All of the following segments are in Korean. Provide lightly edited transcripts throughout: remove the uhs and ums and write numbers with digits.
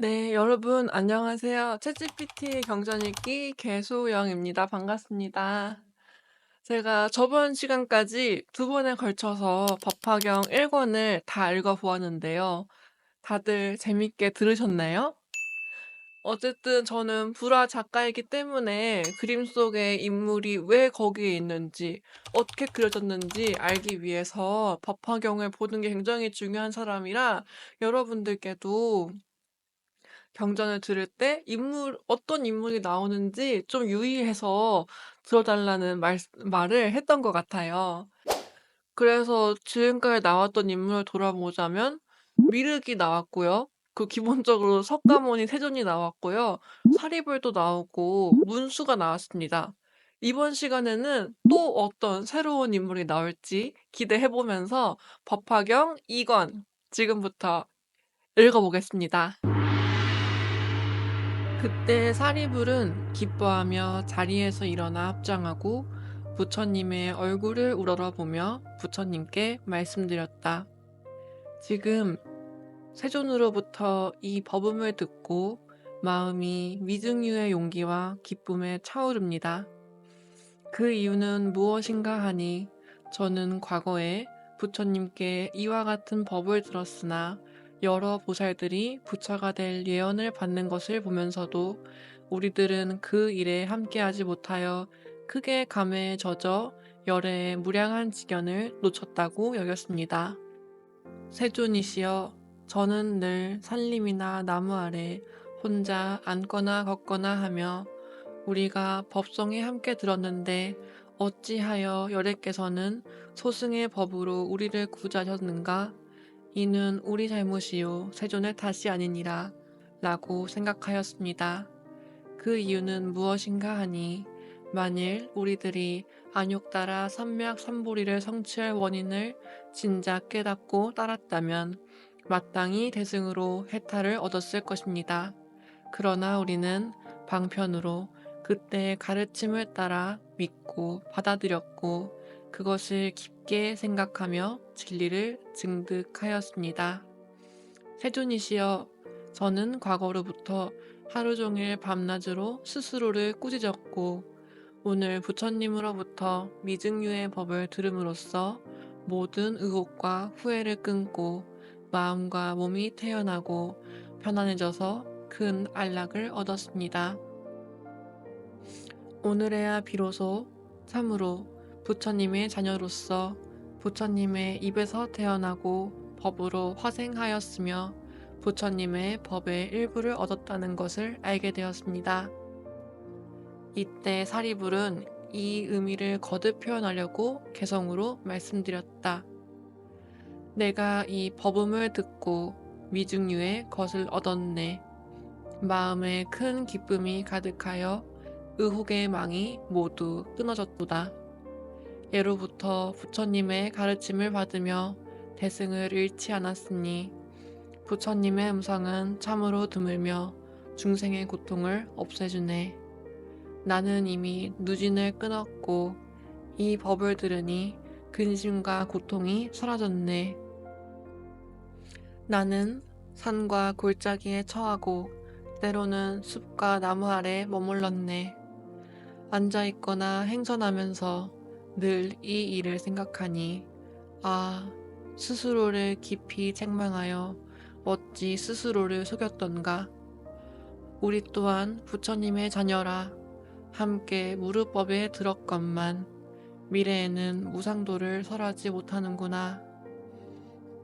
네, 여러분 안녕하세요. 챗GPT 경전 읽기 개수영입니다. 반갑습니다. 제가 저번 시간까지 두 번에 걸쳐서 법화경 1권을 다 읽어 보았는데요. 다들 재밌게 들으셨나요? 어쨌든 저는 불화 작가이기 때문에 그림 속의 인물이 왜 거기에 있는지, 어떻게 그려졌는지 알기 위해서 법화경을 보는 게 굉장히 중요한 사람이라 여러분들께도 경전을 들을 때 어떤 인물이 나오는지 좀 유의해서 들어달라는 말을 했던 것 같아요. 그래서 지금까지 나왔던 인물을 돌아보자면 미륵이 나왔고요. 기본적으로 석가모니 세존이 나왔고요. 사리불도 나오고 문수가 나왔습니다. 이번 시간에는 또 어떤 새로운 인물이 나올지 기대해 보면서 법화경 2권 지금부터 읽어보겠습니다. 그때 사리불은 기뻐하며 자리에서 일어나 합장하고 부처님의 얼굴을 우러러보며 부처님께 말씀드렸다. 지금 세존으로부터 이 법음을 듣고 마음이 미증유의 용기와 기쁨에 차오릅니다. 그 이유는 무엇인가 하니 저는 과거에 부처님께 이와 같은 법을 들었으나 여러 보살들이 부처가 될 예언을 받는 것을 보면서도 우리들은 그 일에 함께하지 못하여 크게 감회에 젖어 열애의 무량한 지견을 놓쳤다고 여겼습니다. 세존이시여, 저는 늘 산림이나 나무 아래 혼자 앉거나 걷거나 하며 우리가 법성에 함께 들었는데 어찌하여 여래께서는 소승의 법으로 우리를 구자셨는가? 이는 우리 잘못이요 세존의 탓이 아니니라 라고 생각하였습니다. 그 이유는 무엇인가 하니 만일 우리들이 안욕 따라 삼맥 삼보리를 성취할 원인을 진작 깨닫고 따랐다면 마땅히 대승으로 해탈을 얻었을 것입니다. 그러나 우리는 방편으로 그때의 가르침을 따라 믿고 받아들였고 그것을 깊게 생각하며 진리를 증득하였습니다. 세존이시여, 저는 과거로부터 하루 종일 밤낮으로 스스로를 꾸짖었고 오늘 부처님으로부터 미증유의 법을 들음으로써 모든 의혹과 후회를 끊고 마음과 몸이 태어나고 편안해져서 큰 안락을 얻었습니다. 오늘에야 비로소 참으로 부처님의 자녀로서 부처님의 입에서 태어나고 법으로 화생하였으며 부처님의 법의 일부를 얻었다는 것을 알게 되었습니다. 이때 사리불은 이 의미를 거듭 표현하려고 개성으로 말씀드렸다. 내가 이 법음을 듣고 미증유의 것을 얻었네. 마음에 큰 기쁨이 가득하여 의혹의 망이 모두 끊어졌도다. 예로부터 부처님의 가르침을 받으며 대승을 잃지 않았으니 부처님의 음성은 참으로 드물며 중생의 고통을 없애주네. 나는 이미 누진을 끊었고 이 법을 들으니 근심과 고통이 사라졌네. 나는 산과 골짜기에 처하고 때로는 숲과 나무 아래 머물렀네. 앉아있거나 행선하면서 늘 이 일을 생각하니 스스로를 깊이 책망하여 어찌 스스로를 속였던가. 우리 또한 부처님의 자녀라 함께 무르법에 들었건만 미래에는 무상도를 설하지 못하는구나.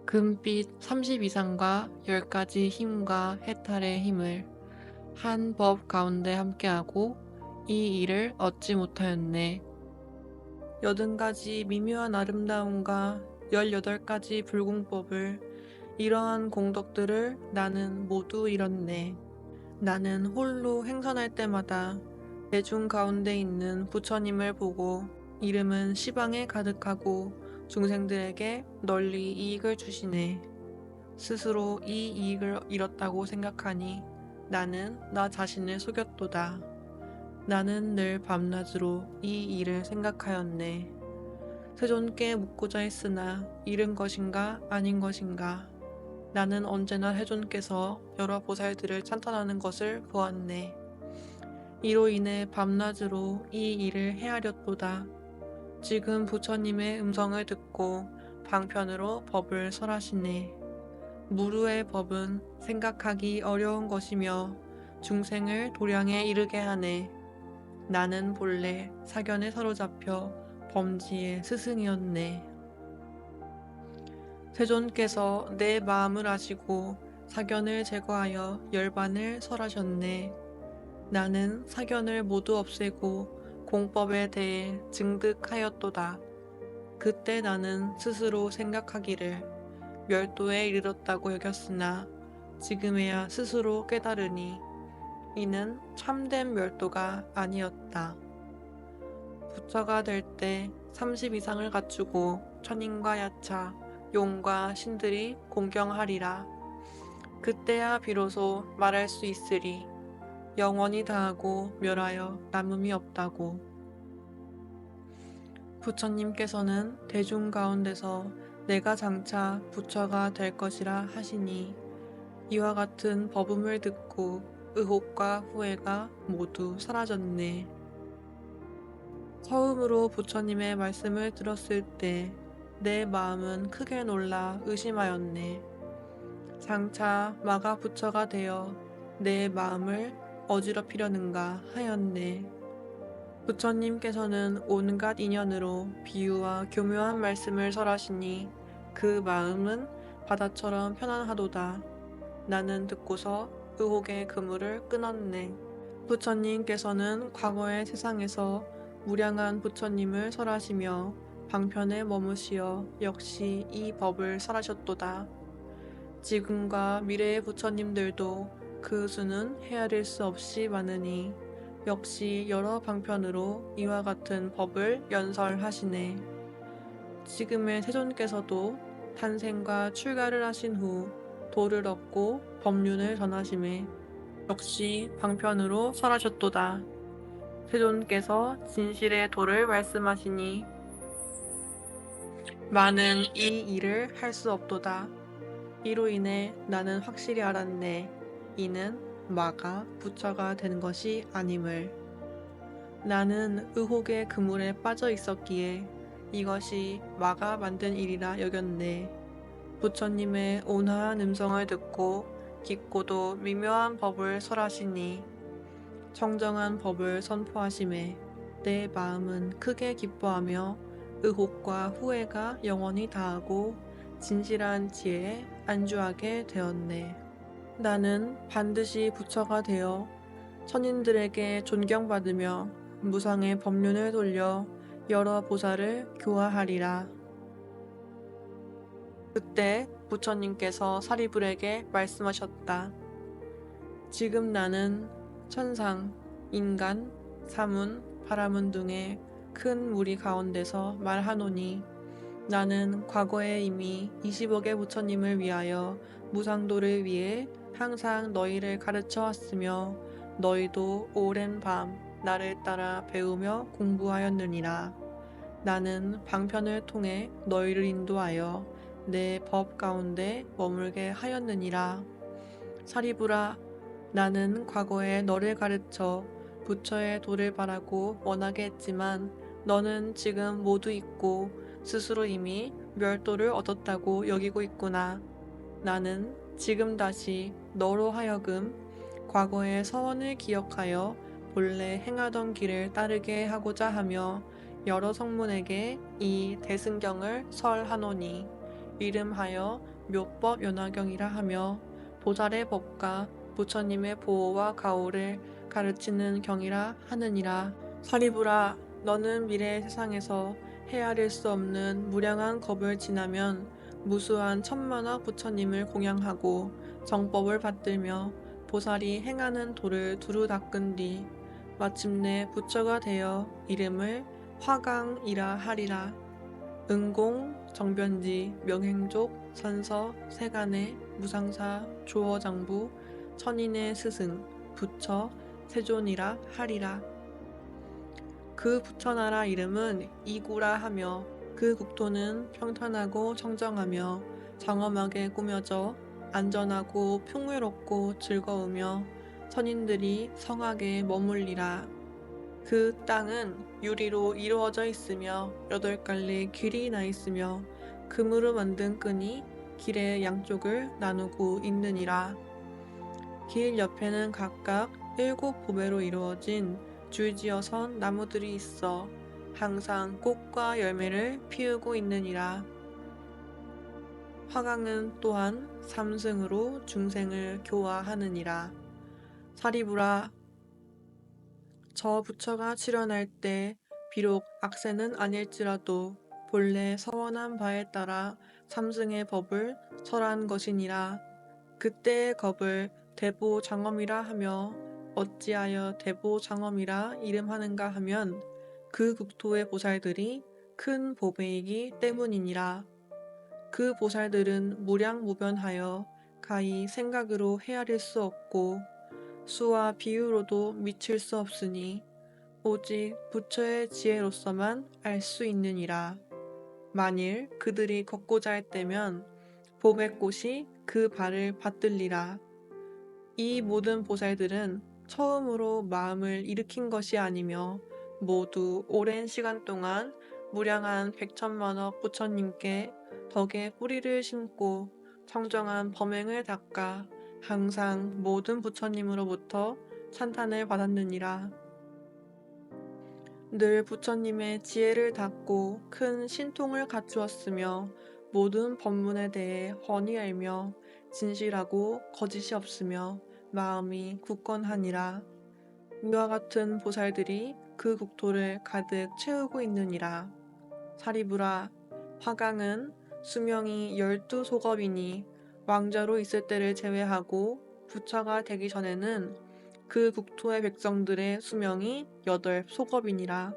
금빛 32상과 10가지 힘과 해탈의 힘을 한 법 가운데 함께하고 이 일을 얻지 못하였네. 80가지 미묘한 아름다움과 18가지 불공법을 이러한 공덕들을 나는 모두 잃었네. 나는 홀로 행선할 때마다 대중 가운데 있는 부처님을 보고 이름은 시방에 가득하고 중생들에게 널리 이익을 주시네. 스스로 이 이익을 잃었다고 생각하니 나는 나 자신을 속였도다. 나는 늘 밤낮으로 이 일을 생각하였네. 세존께 묻고자 했으나 잃은 것인가 아닌 것인가. 나는 언제나 세존께서 여러 보살들을 찬탄하는 것을 보았네. 이로 인해 밤낮으로 이 일을 헤아렸도다. 지금 부처님의 음성을 듣고 방편으로 법을 설하시네. 무루의 법은 생각하기 어려운 것이며 중생을 도량에 이르게 하네. 나는 본래 사견에 사로잡혀 범지의 스승이었네. 세존께서 내 마음을 아시고 사견을 제거하여 열반을 설하셨네. 나는 사견을 모두 없애고 공법에 대해 증득하였도다. 그때 나는 스스로 생각하기를 멸도에 이르렀다고 여겼으나 지금에야 스스로 깨달으니 이는 참된 멸도가 아니었다. 부처가 될 때 30 이상을 갖추고 천인과 야차, 용과 신들이 공경하리라. 그때야 비로소 말할 수 있으리. 영원히 다하고 멸하여 남음이 없다고. 부처님께서는 대중 가운데서 내가 장차 부처가 될 것이라 하시니 이와 같은 법음을 듣고 의혹과 후회가 모두 사라졌네. 처음으로 부처님의 말씀을 들었을 때 내 마음은 크게 놀라 의심하였네. 장차 마가 부처가 되어 내 마음을 어지럽히려는가 하였네. 부처님께서는 온갖 인연으로 비유와 교묘한 말씀을 설하시니 그 마음은 바다처럼 편안하도다. 나는 듣고서 의혹의 그물을 끊었네. 부처님께서는 과거의 세상에서 무량한 부처님을 설하시며 방편에 머무시어 역시 이 법을 설하셨도다. 지금과 미래의 부처님들도 그 수는 헤아릴 수 없이 많으니 역시 여러 방편으로 이와 같은 법을 연설하시네. 지금의 세존께서도 탄생과 출가를 하신 후 도를 얻고 법륜을 전하심에 역시 방편으로 설하셨도다. 세존께서 진실의 도를 말씀하시니 많은 이 일을 할 수 없도다. 이로 인해 나는 확실히 알았네. 이는 마가 부처가 되는 것이 아님을. 나는 의혹의 그물에 빠져 있었기에 이것이 마가 만든 일이라 여겼네. 부처님의 온화한 음성을 듣고 깊고도 미묘한 법을 설하시니 청정한 법을 선포하심에 내 마음은 크게 기뻐하며 의혹과 후회가 영원히 다하고 진실한 지혜에 안주하게 되었네. 나는 반드시 부처가 되어 천인들에게 존경받으며 무상의 법륜을 돌려 여러 보살을 교화하리라. 그때 부처님께서 사리불에게 말씀하셨다. 지금 나는 천상, 인간, 사문, 바라문 등의 큰 무리 가운데서 말하노니 나는 과거에 이미 20억의 부처님을 위하여 무상도를 위해 항상 너희를 가르쳐 왔으며 너희도 오랜 밤 나를 따라 배우며 공부하였느니라. 나는 방편을 통해 너희를 인도하여 내 법 가운데 머물게 하였느니라. 사리불아, 나는 과거에 너를 가르쳐 부처의 도를 바라고 원하게 했지만 너는 지금 모두 잊고 스스로 이미 멸도를 얻었다고 여기고 있구나. 나는 지금 다시 너로 하여금 과거의 서원을 기억하여 본래 행하던 길을 따르게 하고자 하며 여러 성문에게 이 대승경을 설하노니 이름하여 묘법 연화경이라 하며 보살의 법과 부처님의 보호와 가호를 가르치는 경이라 하느니라. 사리불아, 너는 미래의 세상에서 헤아릴 수 없는 무량한 겁을 지나면 무수한 천만억 부처님을 공양하고 정법을 받들며 보살이 행하는 도를 두루 닦은 뒤 마침내 부처가 되어 이름을 화강이라 하리라. 은공, 정변지, 명행족, 선서, 세간의, 무상사, 조어장부, 천인의 스승, 부처, 세존이라 하리라. 그 부처나라 이름은 이구라 하며 그 국토는 평탄하고 청정하며 장엄하게 꾸며져 안전하고 풍요롭고 즐거우며 선인들이 성하게 머물리라. 그 땅은 유리로 이루어져 있으며 8갈래 길이 나 있으며 금으로 만든 끈이 길의 양쪽을 나누고 있느니라. 길 옆에는 각각 7보배로 이루어진 줄지어 선 나무들이 있어 항상 꽃과 열매를 피우고 있느니라. 화강은 또한 삼승으로 중생을 교화하느니라. 사리부라, 저 부처가 출현할 때 비록 악세는 아닐지라도 본래 서원한 바에 따라 삼승의 법을 설한 것이니라. 그때의 법을 대보장엄이라 하며 어찌하여 대보장엄이라 이름하는가 하면 그 국토의 보살들이 큰 보배이기 때문이니라. 그 보살들은 무량무변하여 가히 생각으로 헤아릴 수 없고 수와 비유로도 미칠 수 없으니 오직 부처의 지혜로서만 알 수 있느니라. 만일 그들이 걷고자 할 때면 보배꽃이 그 발을 받들리라. 이 모든 보살들은 처음으로 마음을 일으킨 것이 아니며 모두 오랜 시간 동안 무량한 백천만억 부처님께 덕의 뿌리를 심고 청정한 범행을 닦아 항상 모든 부처님으로부터 찬탄을 받았느니라. 늘 부처님의 지혜를 닦고 큰 신통을 갖추었으며 모든 법문에 대해 훤히 알며 진실하고 거짓이 없으며 마음이 굳건하니라. 이와 같은 보살들이 그 국토를 가득 채우고 있느니라. 사리부라, 화강은 수명이 12소겁이니 왕자로 있을 때를 제외하고 부처가 되기 전에는 그 국토의 백성들의 수명이 8소겁이니라.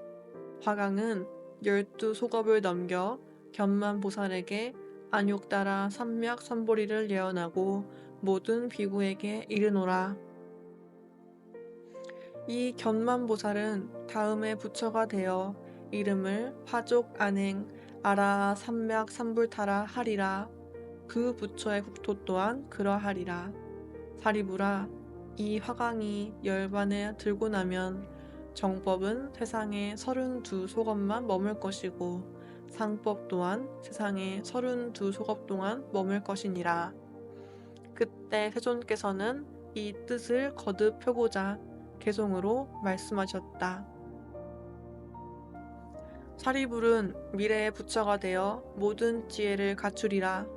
화강은 12소겁을 넘겨 견만보살에게 안욕따라 삼맥삼보리를 예언하고 모든 비구에게 이르노라. 이 견만보살은 다음에 부처가 되어 이름을 화족안행 아라하 삼맥삼불타라 하리라. 그 부처의 국토 또한 그러하리라. 사리부라, 이 화강이 열반에 들고 나면 정법은 세상에 32소겁만 머물 것이고 상법 또한 세상에 32소겁 동안 머물 것이니라. 그때 세존께서는 이 뜻을 거듭 펴고자 개송으로 말씀하셨다. 사리불은 미래의 부처가 되어 모든 지혜를 갖추리라.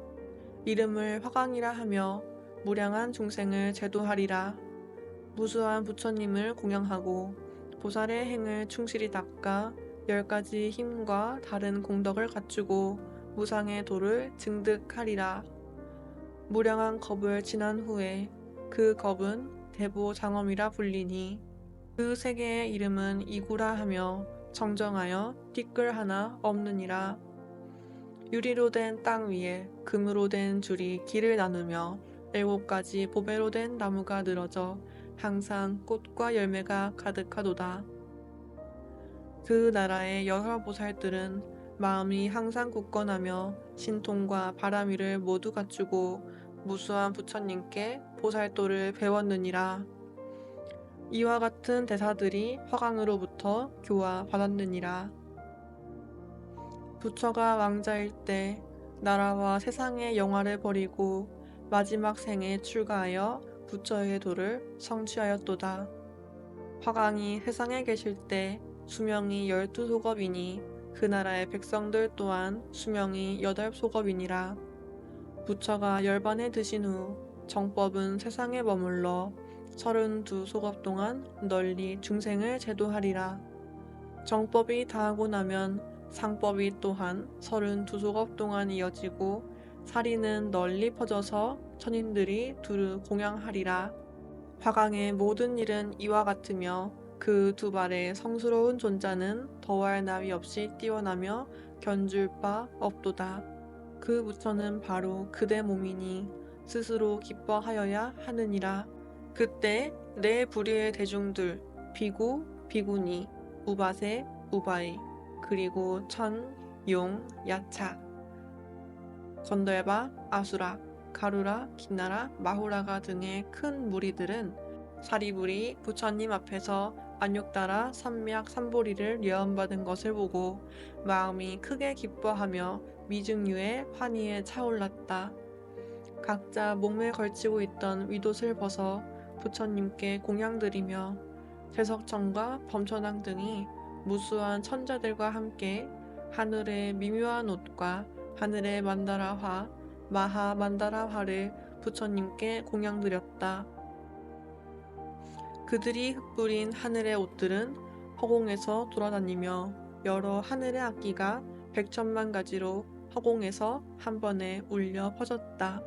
이름을 화강이라 하며 무량한 중생을 제도하리라. 무수한 부처님을 공양하고 보살의 행을 충실히 닦아 10가지 힘과 다른 공덕을 갖추고 무상의 도를 증득하리라. 무량한 겁을 지난 후에 그 겁은 대보장엄이라 불리니 그 세계의 이름은 이구라 하며 정정하여 띠끌 하나 없느니라. 유리로 된 땅 위에 금으로 된 줄이 길을 나누며 7가지 보배로 된 나무가 늘어져 항상 꽃과 열매가 가득하도다. 그 나라의 여러 보살들은 마음이 항상 굳건하며 신통과 바람이를 모두 갖추고 무수한 부처님께 보살도를 배웠느니라. 이와 같은 대사들이 화강으로부터 교화 받았느니라. 부처가 왕자일 때 나라와 세상의 영화를 버리고 마지막 생에 출가하여 부처의 도를 성취하였도다. 화강이 세상에 계실 때 수명이 12소겁이니 그 나라의 백성들 또한 수명이 8소겁이니라. 부처가 열반에 드신 후 정법은 세상에 머물러 32소겁 동안 널리 중생을 제도하리라. 정법이 다하고 나면 상법이 또한 32소겁 동안 이어지고 사리는 널리 퍼져서 천인들이 두루 공양하리라. 화강의 모든 일은 이와 같으며 그 두 발의 성스러운 존자는 더할 나위 없이 뛰어나며 견줄 바 없도다. 그 부처는 바로 그대 몸이니 스스로 기뻐하여야 하느니라. 그때 네 부류의 대중들, 비구, 비구니, 우바세, 우바이, 그리고 천, 용, 야차, 건달바, 아수라, 가루라, 기나라, 마후라가 등의 큰 무리들은 사리불이 부처님 앞에서 안욕다라 삼약 삼보리를 예언받은 것을 보고 마음이 크게 기뻐하며 미증유의 환희에 차올랐다. 각자 몸에 걸치고 있던 윗옷을 벗어 부처님께 공양드리며 제석천과 범천왕 등이 무수한 천자들과 함께 하늘의 미묘한 옷과 하늘의 만다라화, 마하 만다라화를 부처님께 공양드렸다. 그들이 흩뿌린 하늘의 옷들은 허공에서 돌아다니며 여러 하늘의 악기가 백천만 가지로 허공에서 한 번에 울려 퍼졌다.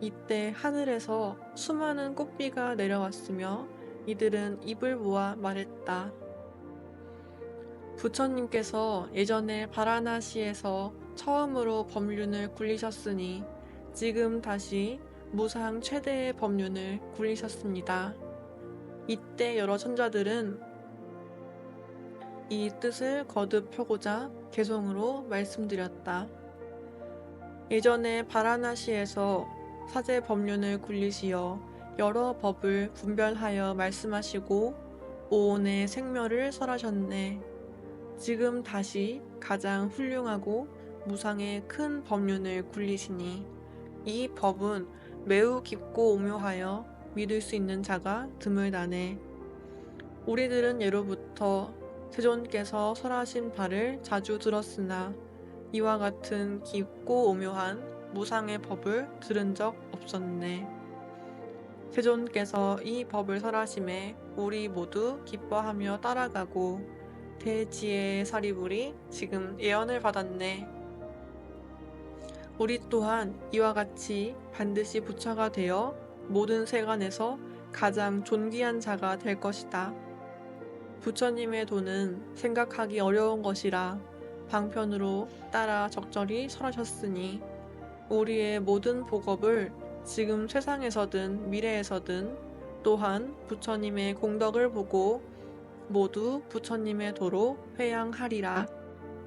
이때 하늘에서 수많은 꽃비가 내려왔으며 이들은 입을 모아 말했다. 부처님께서 예전에 바라나시에서 처음으로 법륜을 굴리셨으니 지금 다시 무상 최대의 법륜을 굴리셨습니다. 이때 여러 천자들은 이 뜻을 거듭 펴고자 개성으로 말씀드렸다. 예전에 바라나시에서 사제 법륜을 굴리시어 여러 법을 분별하여 말씀하시고 오온의 생멸을 설하셨네. 지금 다시 가장 훌륭하고 무상의 큰 법륜을 굴리시니 이 법은 매우 깊고 오묘하여 믿을 수 있는 자가 드물다네. 우리들은 예로부터 세존께서 설하신 바를 자주 들었으나 이와 같은 깊고 오묘한 무상의 법을 들은 적 없었네. 세존께서 이 법을 설하심에 우리 모두 기뻐하며 따라가고 대지혜의 사리불이 지금 예언을 받았네. 우리 또한 이와 같이 반드시 부처가 되어 모든 세간에서 가장 존귀한 자가 될 것이다. 부처님의 도는 생각하기 어려운 것이라 방편으로 따라 적절히 설하셨으니 우리의 모든 복업을 지금 세상에서든 미래에서든 또한 부처님의 공덕을 보고 모두 부처님의 도로 회양하리라.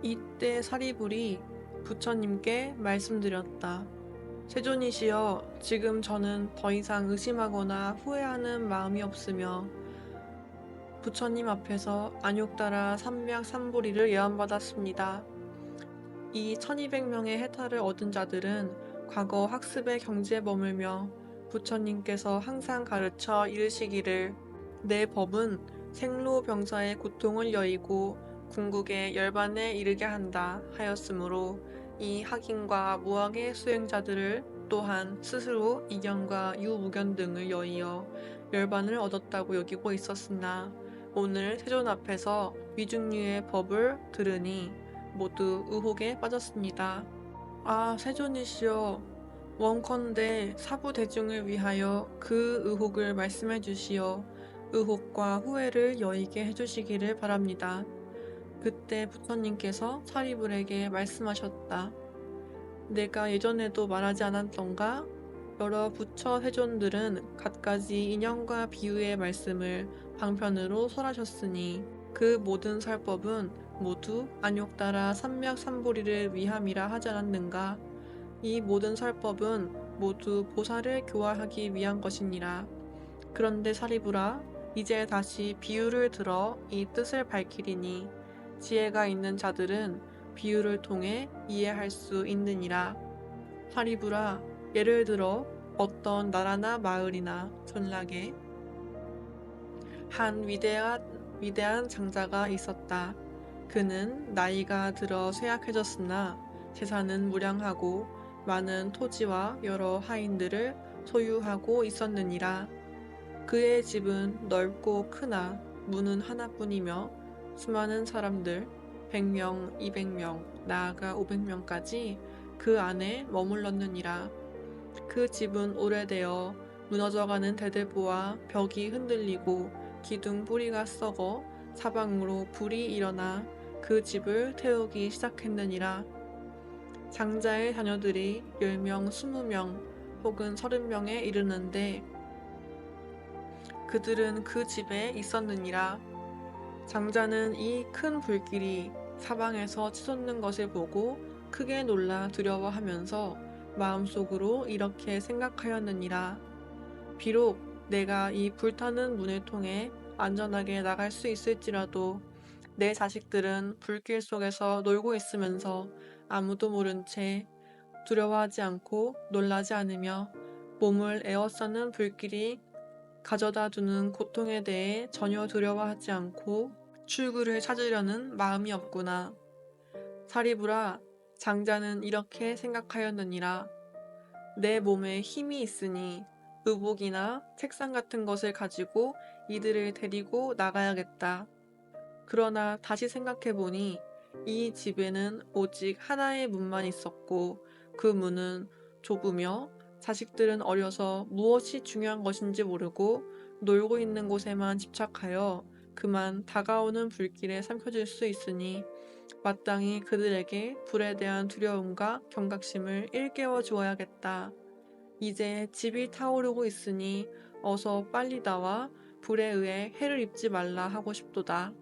이때 사리불이 부처님께 말씀드렸다. 세존이시여, 지금 저는 더 이상 의심하거나 후회하는 마음이 없으며 부처님 앞에서 안욕다라 삼약 삼보리를 예언받았습니다. 이 1200명의 해탈을 얻은 자들은 과거 학습의 경지에 머물며 부처님께서 항상 가르쳐 이르시기를 내 법은 생로병사의 고통을 여의고 궁극의 열반에 이르게 한다 하였으므로 이 학인과 무학의 수행자들을 또한 스스로 이견과 유무견 등을 여의어 열반을 얻었다고 여기고 있었으나 오늘 세존 앞에서 위중류의 법을 들으니 모두 의혹에 빠졌습니다. 아, 세존이시여, 원컨대 사부 대중을 위하여 그 의혹을 말씀해 주시어 의혹과 후회를 여의게 해주시기를 바랍니다. 그때 부처님께서 사리불에게 말씀하셨다. 내가 예전에도 말하지 않았던가? 여러 부처 세존들은 갖가지 인연과 비유의 말씀을 방편으로 설하셨으니 그 모든 설법은 모두 안욕다라 삼약 삼보리를 위함이라 하지 않았는가? 이 모든 설법은 모두 보살을 교화하기 위한 것이니라. 그런데 사리불아, 이제 다시 비유를 들어 이 뜻을 밝히리니 지혜가 있는 자들은 비유를 통해 이해할 수 있느니라. 사리불아, 예를 들어 어떤 나라나 마을이나 전락에 한 위대한 장자가 있었다. 그는 나이가 들어 쇠약해졌으나 재산은 무량하고 많은 토지와 여러 하인들을 소유하고 있었느니라. 그의 집은 넓고 크나 문은 하나뿐이며 수많은 사람들 100명, 200명, 나아가 500명까지 그 안에 머물렀느니라. 그 집은 오래되어 무너져가는 대들보와 벽이 흔들리고 기둥 뿌리가 썩어 사방으로 불이 일어나 그 집을 태우기 시작했느니라. 장자의 자녀들이 10명, 20명 혹은 30명에 이르는데 그들은 그 집에 있었느니라. 장자는 이 큰 불길이 사방에서 치솟는 것을 보고 크게 놀라 두려워하면서 마음속으로 이렇게 생각하였느니라. 비록 내가 이 불타는 문을 통해 안전하게 나갈 수 있을지라도 내 자식들은 불길 속에서 놀고 있으면서 아무도 모른 채 두려워하지 않고 놀라지 않으며 몸을 에워싸는 불길이 가져다 두는 고통에 대해 전혀 두려워하지 않고 출구를 찾으려는 마음이 없구나. 사리부라, 장자는 이렇게 생각하였느니라. 내 몸에 힘이 있으니 의복이나 책상 같은 것을 가지고 이들을 데리고 나가야겠다. 그러나 다시 생각해보니 이 집에는 오직 하나의 문만 있었고 그 문은 좁으며 자식들은 어려서 무엇이 중요한 것인지 모르고 놀고 있는 곳에만 집착하여 그만 다가오는 불길에 삼켜질 수 있으니 마땅히 그들에게 불에 대한 두려움과 경각심을 일깨워 주어야겠다. 이제 집이 타오르고 있으니 어서 빨리 나와 불에 의해 해를 입지 말라 하고 싶도다.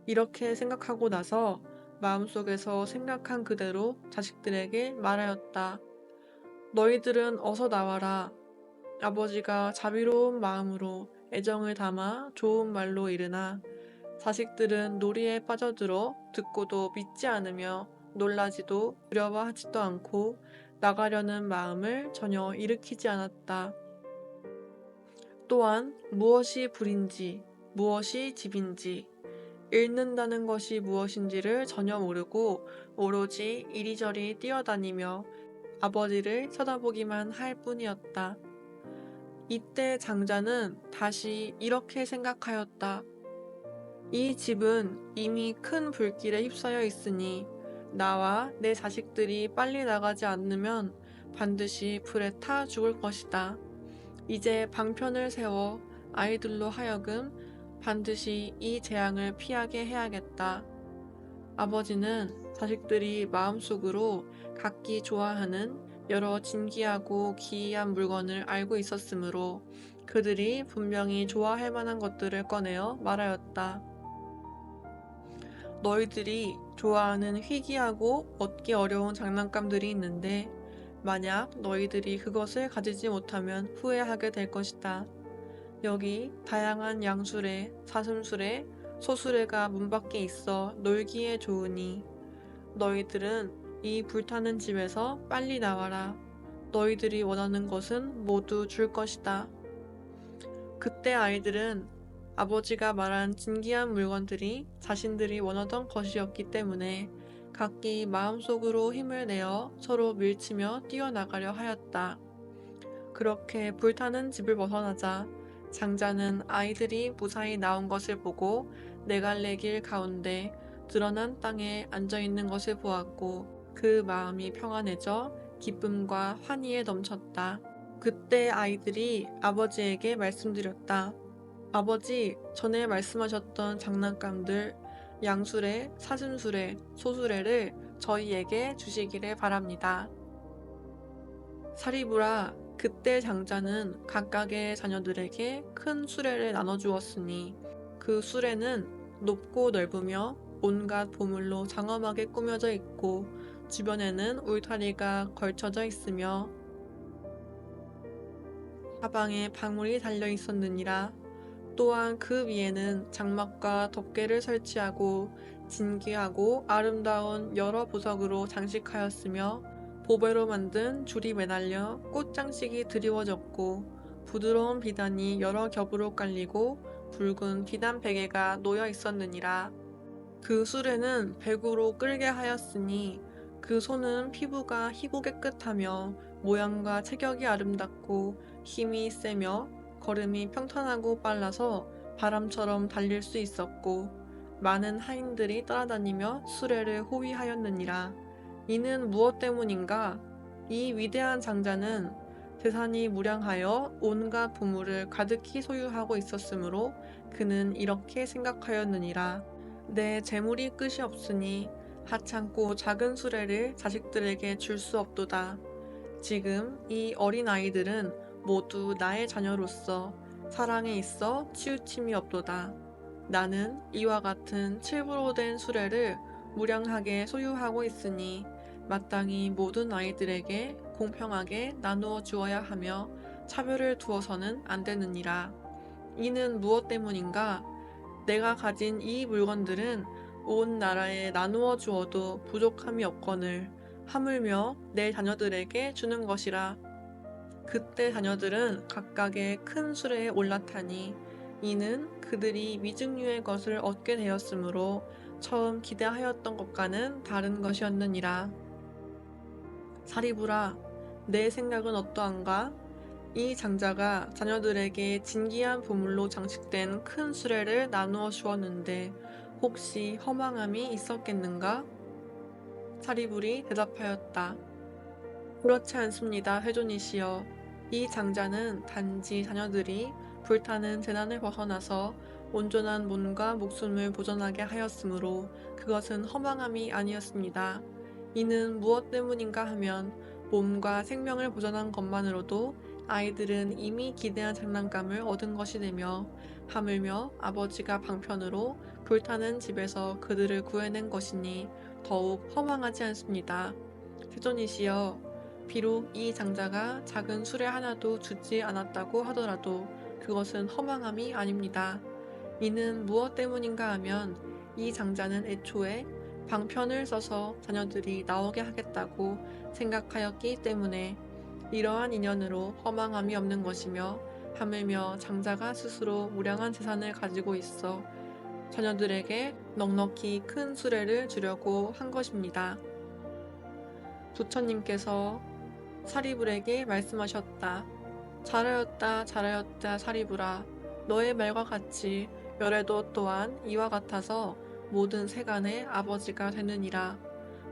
이렇게 생각하고 나서 마음속에서 생각한 그대로 자식들에게 말하였다. 너희들은 어서 나와라. 아버지가 자비로운 마음으로 애정을 담아 좋은 말로 이르나 자식들은 놀이에 빠져들어 듣고도 믿지 않으며 놀라지도 두려워하지도 않고 나가려는 마음을 전혀 일으키지 않았다. 또한 무엇이 불인지 무엇이 집인지 읽는다는 것이 무엇인지를 전혀 모르고 오로지 이리저리 뛰어다니며 아버지를 쳐다보기만 할 뿐이었다. 이때 장자는 다시 이렇게 생각하였다. 이 집은 이미 큰 불길에 휩싸여 있으니 나와 내 자식들이 빨리 나가지 않으면 반드시 불에 타 죽을 것이다. 이제 방편을 세워 아이들로 하여금 반드시 이 재앙을 피하게 해야겠다. 아버지는 자식들이 마음속으로 각기 좋아하는 여러 진귀하고 기이한 물건을 알고 있었으므로 그들이 분명히 좋아할 만한 것들을 꺼내어 말하였다. 너희들이 좋아하는 희귀하고 얻기 어려운 장난감들이 있는데 만약 너희들이 그것을 가지지 못하면 후회하게 될 것이다. 여기 다양한 양수레, 사슴수레, 소수레가 문 밖에 있어 놀기에 좋으니 너희들은 이 불타는 집에서 빨리 나와라. 너희들이 원하는 것은 모두 줄 것이다. 그때 아이들은 아버지가 말한 진귀한 물건들이 자신들이 원하던 것이었기 때문에 각기 마음속으로 힘을 내어 서로 밀치며 뛰어나가려 하였다. 그렇게 불타는 집을 벗어나자 장자는 아이들이 무사히 나온 것을 보고 네갈래 길 가운데 드러난 땅에 앉아있는 것을 보았고 그 마음이 평안해져 기쁨과 환희에 넘쳤다. 그때 아이들이 아버지에게 말씀드렸다. 아버지, 전에 말씀하셨던 장난감들, 양수레, 사슴수레, 소수레를 저희에게 주시기를 바랍니다. 사리부라, 그때 장자는 각각의 자녀들에게 큰 수레를 나눠주었으니 그 수레는 높고 넓으며 온갖 보물로 장엄하게 꾸며져 있고 주변에는 울타리가 걸쳐져 있으며 사방에 방울이 달려 있었느니라. 또한 그 위에는 장막과 덮개를 설치하고 진귀하고 아름다운 여러 보석으로 장식하였으며 보배로 만든 줄이 매달려 꽃장식이 드리워졌고 부드러운 비단이 여러 겹으로 깔리고 붉은 비단 베개가 놓여 있었느니라. 그 수레는 백으로 끌게 하였으니 그 소는 피부가 희고 깨끗하며 모양과 체격이 아름답고 힘이 세며 걸음이 평탄하고 빨라서 바람처럼 달릴 수 있었고 많은 하인들이 따라다니며 수레를 호위하였느니라. 이는 무엇 때문인가? 이 위대한 장자는 재산이 무량하여 온갖 보물을 가득히 소유하고 있었으므로 그는 이렇게 생각하였느니라. 내 재물이 끝이 없으니 하찮고 작은 수레를 자식들에게 줄 수 없도다. 지금 이 어린 아이들은 모두 나의 자녀로서 사랑에 있어 치우침이 없도다. 나는 이와 같은 칠부로 된 수레를 무량하게 소유하고 있으니 마땅히 모든 아이들에게 공평하게 나누어 주어야 하며 차별을 두어서는 안 되느니라. 이는 무엇 때문인가? 내가 가진 이 물건들은 온 나라에 나누어 주어도 부족함이 없거늘 하물며 내 자녀들에게 주는 것이라. 그때 자녀들은 각각의 큰 수레에 올라타니 이는 그들이 미증류의 것을 얻게 되었으므로 처음 기대하였던 것과는 다른 것이었느니라. 사리부라, 내 생각은 어떠한가? 이 장자가 자녀들에게 진귀한 보물로 장식된 큰 수레를 나누어 주었는데 혹시 허망함이 있었겠는가? 사리불이 대답하였다. 그렇지 않습니다, 회존이시여. 이 장자는 단지 자녀들이 불타는 재난을 벗어나서 온전한 몸과 목숨을 보존하게 하였으므로 그것은 허망함이 아니었습니다. 이는 무엇 때문인가 하면 몸과 생명을 보존한 것만으로도 아이들은 이미 기대한 장난감을 얻은 것이 되며 하물며 아버지가 방편으로 불타는 집에서 그들을 구해낸 것이니 더욱 허망하지 않습니다. 세존이시여, 비록 이 장자가 작은 수레 하나도 주지 않았다고 하더라도 그것은 허망함이 아닙니다. 이는 무엇 때문인가 하면 이 장자는 애초에 방편을 써서 자녀들이 나오게 하겠다고 생각하였기 때문에 이러한 인연으로 허망함이 없는 것이며 하물며 장자가 스스로 무량한 재산을 가지고 있어 자녀들에게 넉넉히 큰 수레를 주려고 한 것입니다. 부처님께서 사리불에게 말씀하셨다. 잘하였다, 잘하였다, 사리불아. 너의 말과 같이 열애도 또한 이와 같아서 모든 세간의 아버지가 되느니라.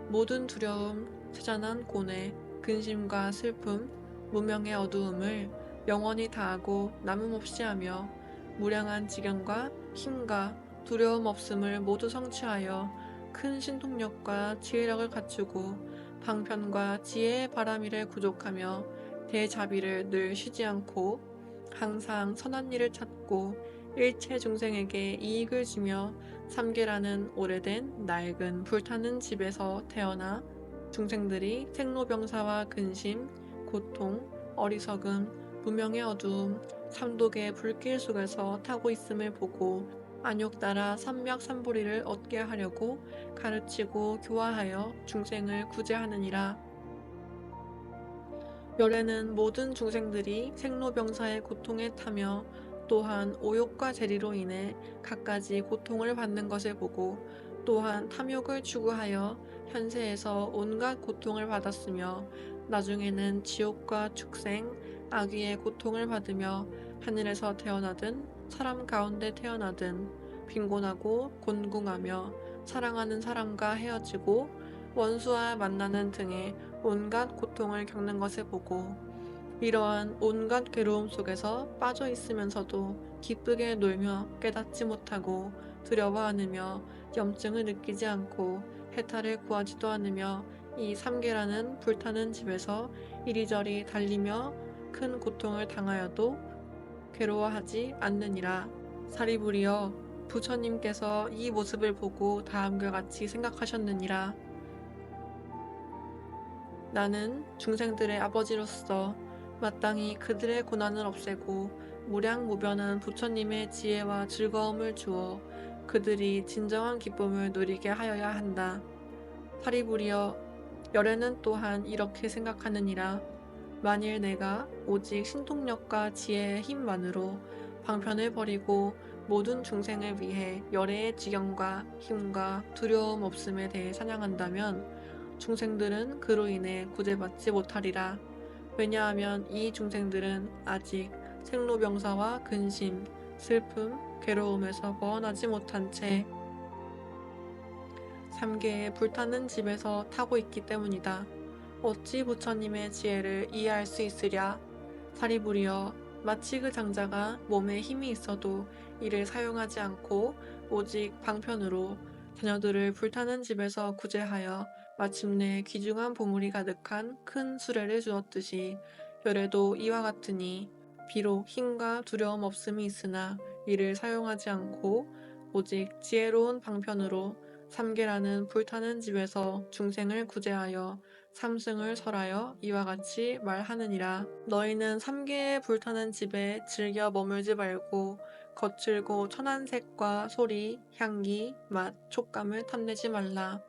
모든 두려움, 세잔한 고뇌, 근심과 슬픔, 무명의 어두움을 영원히 다하고 남음없이 하며 무량한 지경과 힘과 두려움 없음을 모두 성취하여 큰 신통력과 지혜력을 갖추고 방편과 지혜의 바람이를 구족하며 대자비를 늘 쉬지 않고 항상 선한 일을 찾고 일체 중생에게 이익을 주며 삼계라는 오래된 낡은 불타는 집에서 태어나 중생들이 생로병사와 근심, 고통, 어리석음, 무명의 어두움, 삼독의 불길 속에서 타고 있음을 보고 안욕 따라 삼맥삼보리를 얻게 하려고 가르치고 교화하여 중생을 구제하느니라. 열애는 모든 중생들이 생로병사의 고통에 타며 또한 오욕과 재리로 인해 갖가지 고통을 받는 것을 보고 또한 탐욕을 추구하여 현세에서 온갖 고통을 받았으며 나중에는 지옥과 축생, 악귀의 고통을 받으며 하늘에서 태어나든 사람 가운데 태어나든 빈곤하고 곤궁하며 사랑하는 사람과 헤어지고 원수와 만나는 등의 온갖 고통을 겪는 것을 보고 이러한 온갖 괴로움 속에서 빠져 있으면서도 기쁘게 놀며 깨닫지 못하고 두려워 않으며 염증을 느끼지 않고 해탈을 구하지도 않으며 이 삼계라는 불타는 집에서 이리저리 달리며 큰 고통을 당하여도 괴로워하지 않느니라. 사리불이여, 부처님께서 이 모습을 보고 다음과 같이 생각하셨느니라. 나는 중생들의 아버지로서 마땅히 그들의 고난을 없애고 무량무변한 부처님의 지혜와 즐거움을 주어 그들이 진정한 기쁨을 누리게 하여야 한다. 사리불이여, 열애는 또한 이렇게 생각하느니라. 만일 내가 오직 신통력과 지혜의 힘만으로 방편을 버리고 모든 중생을 위해 열애의 지경과 힘과 두려움 없음에 대해 찬양한다면 중생들은 그로 인해 구제받지 못하리라. 왜냐하면 이 중생들은 아직 생로병사와 근심, 슬픔, 괴로움에서 벗어나지 못한 채 삼계의 불타는 집에서 타고 있기 때문이다. 어찌 부처님의 지혜를 이해할 수 있으랴? 사리불이여, 마치 그 장자가 몸에 힘이 있어도 이를 사용하지 않고 오직 방편으로 자녀들을 불타는 집에서 구제하여 마침내 귀중한 보물이 가득한 큰 수레를 주었듯이 열애도 이와 같으니 비록 힘과 두려움 없음이 있으나 이를 사용하지 않고 오직 지혜로운 방편으로 삼계라는 불타는 집에서 중생을 구제하여 삼승을 설하여 이와 같이 말하느니라. 너희는 삼계에 불타는 집에 즐겨 머물지 말고 거칠고 천한 색과 소리, 향기, 맛, 촉감을 탐내지 말라.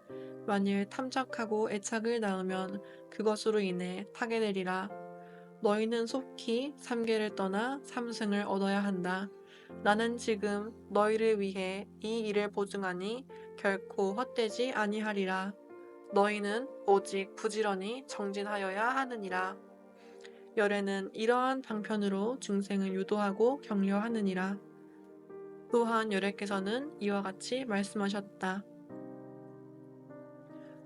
만일 탐착하고 애착을 낳으면 그것으로 인해 타게 되리라. 너희는 속히 삼계를 떠나 삼승을 얻어야 한다. 나는 지금 너희를 위해 이 일을 보증하니 결코 헛되지 아니하리라. 너희는 오직 부지런히 정진하여야 하느니라. 열에는 이러한 방편으로 중생을 유도하고 격려하느니라. 또한 열애께서는 이와 같이 말씀하셨다.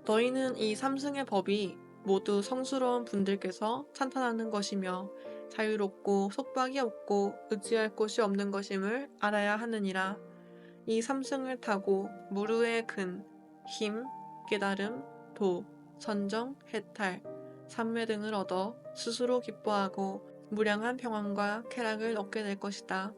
너희는 이 삼승의 법이 모두 성스러운 분들께서 찬탄하는 것이며 자유롭고 속박이 없고 의지할 곳이 없는 것임을 알아야 하느니라. 이 삼승을 타고 무르의 근, 힘, 깨달음, 도, 선정, 해탈, 삼매 등을 얻어 스스로 기뻐하고 무량한 평안과 쾌락을 얻게 될 것이다.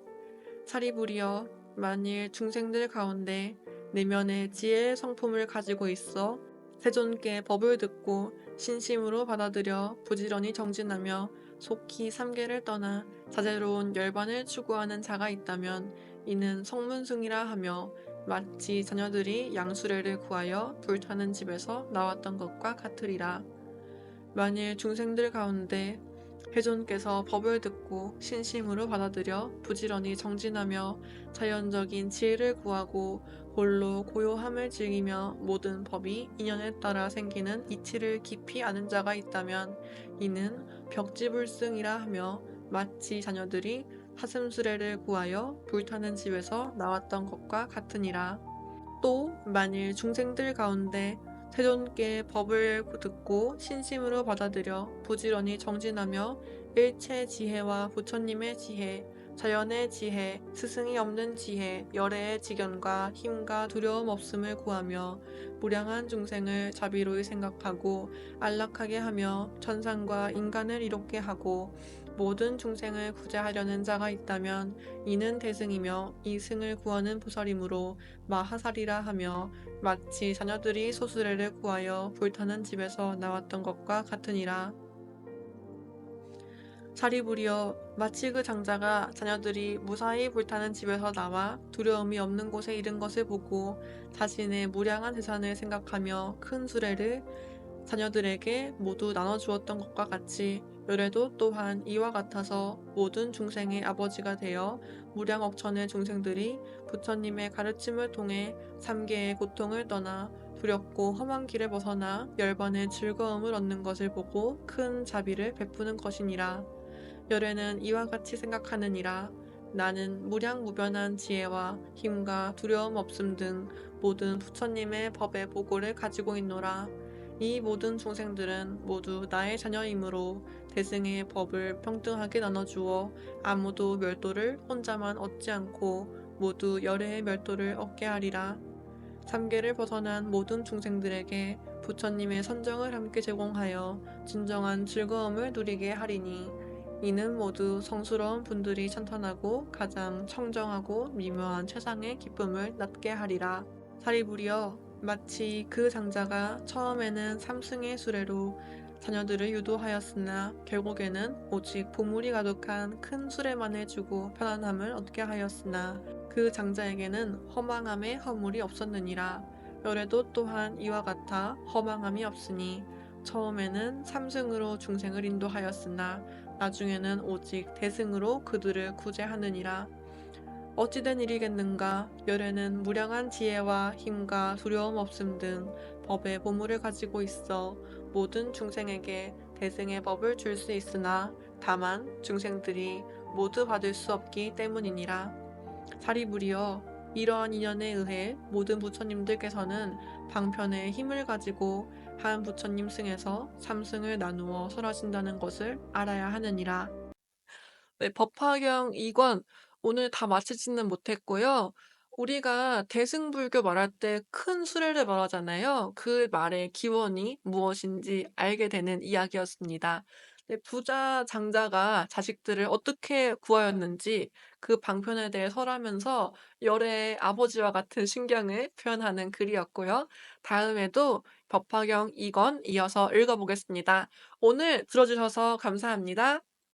사리부리여, 만일 중생들 가운데 내면의 지혜의 성품을 가지고 있어 세존께 법을 듣고 신심으로 받아들여 부지런히 정진하며 속히 삼계를 떠나 자제로운 열반을 추구하는 자가 있다면 이는 성문승이라 하며 마치 자녀들이 양수레를 구하여 불타는 집에서 나왔던 것과 같으리라. 만일 중생들 가운데 회존께서 법을 듣고 신심으로 받아들여 부지런히 정진하며 자연적인 지혜를 구하고 홀로 고요함을 즐기며 모든 법이 인연에 따라 생기는 이치를 깊이 아는 자가 있다면 이는 벽지불승이라 하며 마치 자녀들이 사슴수레를 구하여 불타는 집에서 나왔던 것과 같으니라. 또 만일 중생들 가운데 세존께 법을 듣고 신심으로 받아들여 부지런히 정진하며 일체 지혜와 부처님의 지혜, 자연의 지혜, 스승이 없는 지혜, 열애의 지견과 힘과 두려움 없음을 구하며 무량한 중생을 자비로이 생각하고 안락하게 하며 천상과 인간을 이롭게 하고 모든 중생을 구제하려는 자가 있다면 이는 대승이며 이 승을 구하는 부설이므로 마하살이라 하며 마치 자녀들이 소수레를 구하여 불타는 집에서 나왔던 것과 같으니라. 사리부리여, 마치 그 장자가 자녀들이 무사히 불타는 집에서 나와 두려움이 없는 곳에 이른 것을 보고 자신의 무량한 재산을 생각하며 큰 수레를 자녀들에게 모두 나눠주었던 것과 같이 열애도 또한 이와 같아서 모든 중생의 아버지가 되어 무량억천의 중생들이 부처님의 가르침을 통해 삼계의 고통을 떠나 두렵고 험한 길을 벗어나 열반의 즐거움을 얻는 것을 보고 큰 자비를 베푸는 것이니라. 열애는 이와 같이 생각하느니라. 나는 무량무변한 지혜와 힘과 두려움 없음 등 모든 부처님의 법의 보고를 가지고 있노라. 이 모든 중생들은 모두 나의 자녀이므로 대승의 법을 평등하게 나눠주어 아무도 멸도를 혼자만 얻지 않고 모두 열애의 멸도를 얻게 하리라. 삼계를 벗어난 모든 중생들에게 부처님의 선정을 함께 제공하여 진정한 즐거움을 누리게 하리니 이는 모두 성스러운 분들이 찬탄하고 가장 청정하고 미묘한 최상의 기쁨을 낳게 하리라. 사리부리여, 마치 그 장자가 처음에는 삼승의 수레로 자녀들을 유도하였으나 결국에는 오직 보물이 가득한 큰 수레만을 주고 편안함을 얻게 하였으나 그 장자에게는 허망함에 허물이 없었느니라. 열애도 또한 이와 같아 허망함이 없으니 처음에는 삼승으로 중생을 인도하였으나 나중에는 오직 대승으로 그들을 구제하느니라. 어찌된 일이겠는가? 열애는 무량한 지혜와 힘과 두려움 없음 등 법의 보물을 가지고 있어 모든 중생에게 대승의 법을 줄 수 있으나 다만 중생들이 모두 받을 수 없기 때문이니라. 사리부리여, 이러한 인연에 의해 모든 부처님들께서는 방편의 힘을 가지고 한 부처님 승에서 삼승을 나누어 설하신다는 것을 알아야 하느니라. 네, 법화경 2권 오늘 다 마치지는 못했고요. 우리가 대승불교 말할 때 큰 수레를 말하잖아요. 그 말의 기원이 무엇인지 알게 되는 이야기였습니다. 네, 부자 장자가 자식들을 어떻게 구하였는지 그 방편에 대해 설하면서 열의 아버지와 같은 신경을 표현하는 글이었고요. 다음에도 법화경 2권 이어서 읽어보겠습니다. 오늘 들어주셔서 감사합니다.